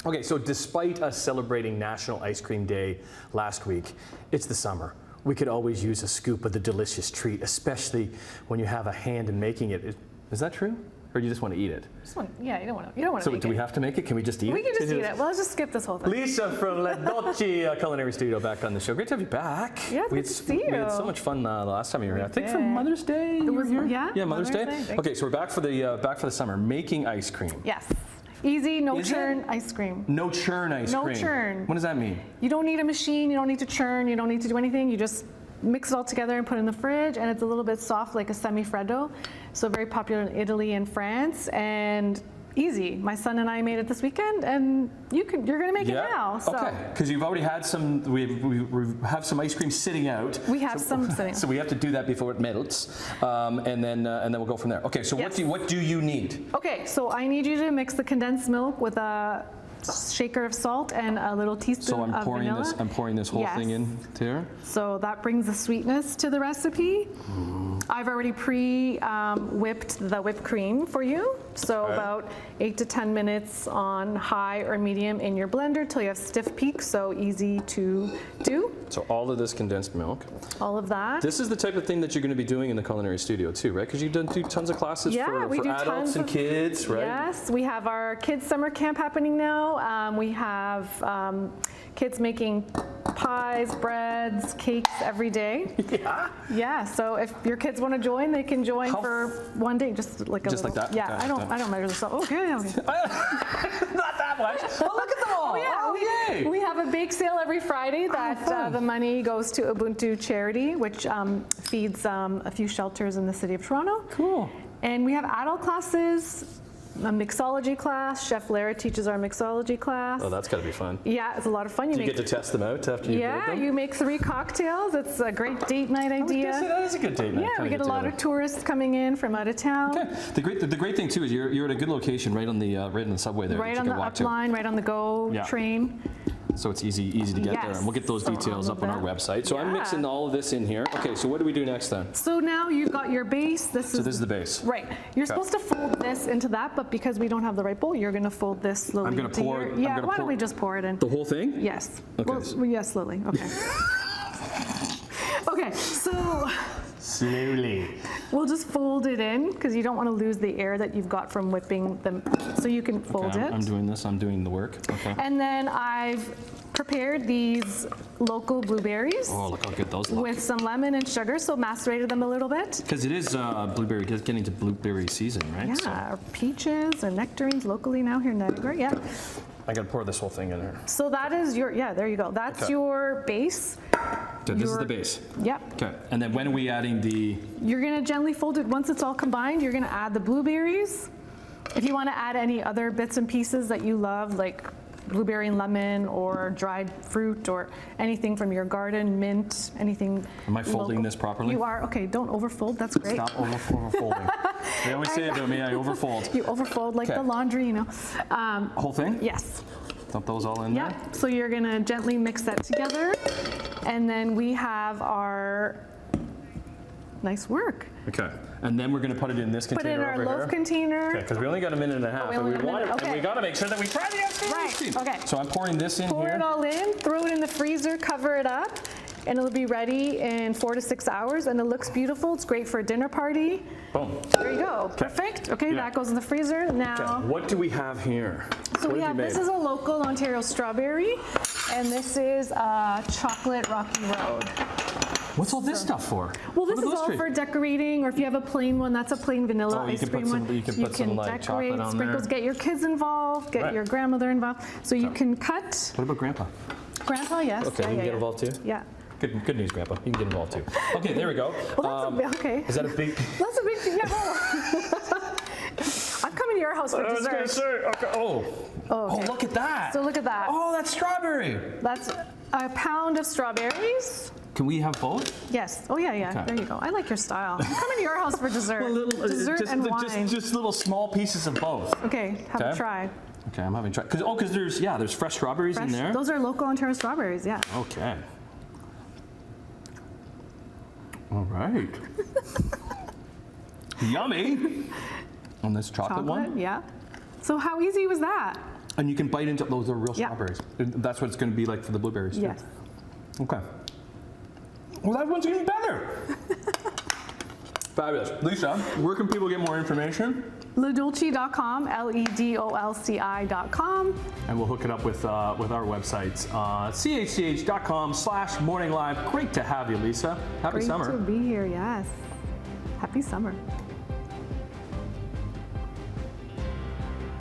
Okay, so despite us celebrating National Ice Cream Day last week, it's the summer. We could always use a scoop of the delicious treat, especially when you have a hand in making it. Is that true? Or do you just want to eat it? Yeah, you don't want to. So do we have to make it? Can we just eat it? We can just eat it. Well, let's just skip this whole thing. Lisa from Dolci Culinary Studio back on the show. Great to have you back. Yeah, good to see you. We had so much fun the last time you were here. I think for Mother's Day. It was, yeah, Mother's Day. Okay, so we're back for the summer, making ice cream. Yes. Easy, no churn ice cream. No churn ice cream. No churn. What does that mean? You don't need a machine. You don't need to churn. You don't need to do anything. You just mix it all together and put it in the fridge, and it's a little bit soft like a semi-freddo. So very popular in Italy and France, and easy. My son and I made it this weekend, and you're gonna make it now. So. Okay, because you've already had some. We have some ice cream sitting out. We have some sitting. So we have to do that before it melts, and then we'll go from there. Okay, so yes. what do you need? Okay, so I need you to mix the condensed milk with a shaker of salt and a little teaspoon of vanilla. I'm pouring this whole thing in there. So that brings the sweetness to the recipe. I've already whipped the whipped cream for you. So about 8 to 10 minutes on high or medium in your blender till you have stiff peaks, so easy to do. So all of this condensed milk. All of that. This is the type of thing that you're going to be doing in the culinary studio too, right? Because you do tons of classes for adults and kids, right? Yes, we have our kids summer camp happening now. We have kids making pies, breads, cakes every day. Yeah. Yeah. So if your kids want to join, they can join for one day, just like that. Yeah. Okay. I don't measure this up. Okay. Not that much. Oh, look at them all. Oh, yeah. Oh, yay. We have a bake sale every Friday that the money goes to Ubuntu charity, which feeds a few shelters in the city of Toronto. Cool. And we have adult classes. A mixology class. Chef Lara teaches our mixology class. Oh, that's got to be fun. Yeah, it's a lot of fun. Do you get to test them out after you make them? You make 3 cocktails. It's a great date night idea. That is a good date night. Yeah, we get a lot of tourists coming in from out of town. Okay. The great thing too is you're at a good location, right on the subway there. Right on the up line, right on the GO train. So it's easy to get there, and we'll get those details up on our website. So I'm mixing all of this in here. Okay, so what do we do next then? So now you've got your base. This is the base. Right. You're supposed to fold this into that, but because we don't have the right bowl, you're going to fold this slowly. I'm going to pour. Why don't we just pour it in? The whole thing? Yes. Okay. Well, yes, slowly. Okay. Okay. So. Slowly. We'll just fold it in because you don't want to lose the air that you've got from whipping them. So you can fold it. I'm doing this. I'm doing the work. Okay. And then I've prepared these local blueberries. Oh, look how good those look. With some lemon and sugar, so macerated them a little bit. Because it is getting to blueberry season, right? Yeah, or peaches or nectarines locally now here in Niagara. Yeah. I gotta pour this whole thing in there. So that is there you go. That's your base. So this is the base. Yep. Okay, and then when are we adding the? You're gonna gently fold it. Once it's all combined, you're gonna add the blueberries. If you wanna add any other bits and pieces that you love, like blueberry and lemon or dried fruit or anything from your garden, mint, anything. Am I folding this properly? You are. Okay, don't overfold. That's great. Stop overfolding. They always say it to me, I overfold. You overfold like the laundry, you know. Whole thing? Yes. Dump those all in there? Yeah. So you're going to gently mix that together. And then we have our nice work. Okay. And then we're going to put it in this container over here. Put it in our loaf container. Okay, because we only got a minute and a half. And we got to make sure that we try the ice cream. Right. Okay. So I'm pouring this in here. Pour it all in, throw it in the freezer, cover it up, and it'll be ready in 4 to 6 hours. And it looks beautiful. It's great for a dinner party. Boom. There you go. Okay. Perfect. Okay, that goes in the freezer. Now, what do we have here? So this is a local Ontario strawberry, and this is a chocolate Rocky Road. What's all this stuff for? Well, this is all for decorating, or if you have a plain one, that's a plain vanilla ice cream one. You can put some like chocolate on sprinkles, there. Get your kids involved, get your grandmother involved. So you can cut. What about Grandpa? Grandpa, yes. Okay, you can get involved too? Yeah. Good news, Grandpa. You can get involved too. Okay, there we go. Well, that's okay. Is that a big? That's a big thing. I'm coming to your house for dessert. I was gonna say, okay. Oh, look at that. So look at that. Oh, that's strawberry. That's a pound of strawberries. Can we have both? Yes. Oh, yeah. Okay. There you go. I like your style. I'm coming to your house for dessert. Dessert and wine. Just little small pieces of both. Okay, have a try. Okay, I'm having a try. Because there's fresh strawberries in there. Those are local Ontario strawberries, yeah. Okay. All right. Yummy. On this chocolate one? Yeah. So how easy was that? And you can bite into those are real Yeah. strawberries. That's what it's going to be like for the blueberries too. Yes. Okay. Well, that one's even better. Fabulous. Lisa, where can people get more information? Ledolci.com, LEDOLCI.com. And we'll hook it up with our websites. chch.com/morninglive. Great to have you, Lisa. Happy Great summer. to be here, yes. Happy summer.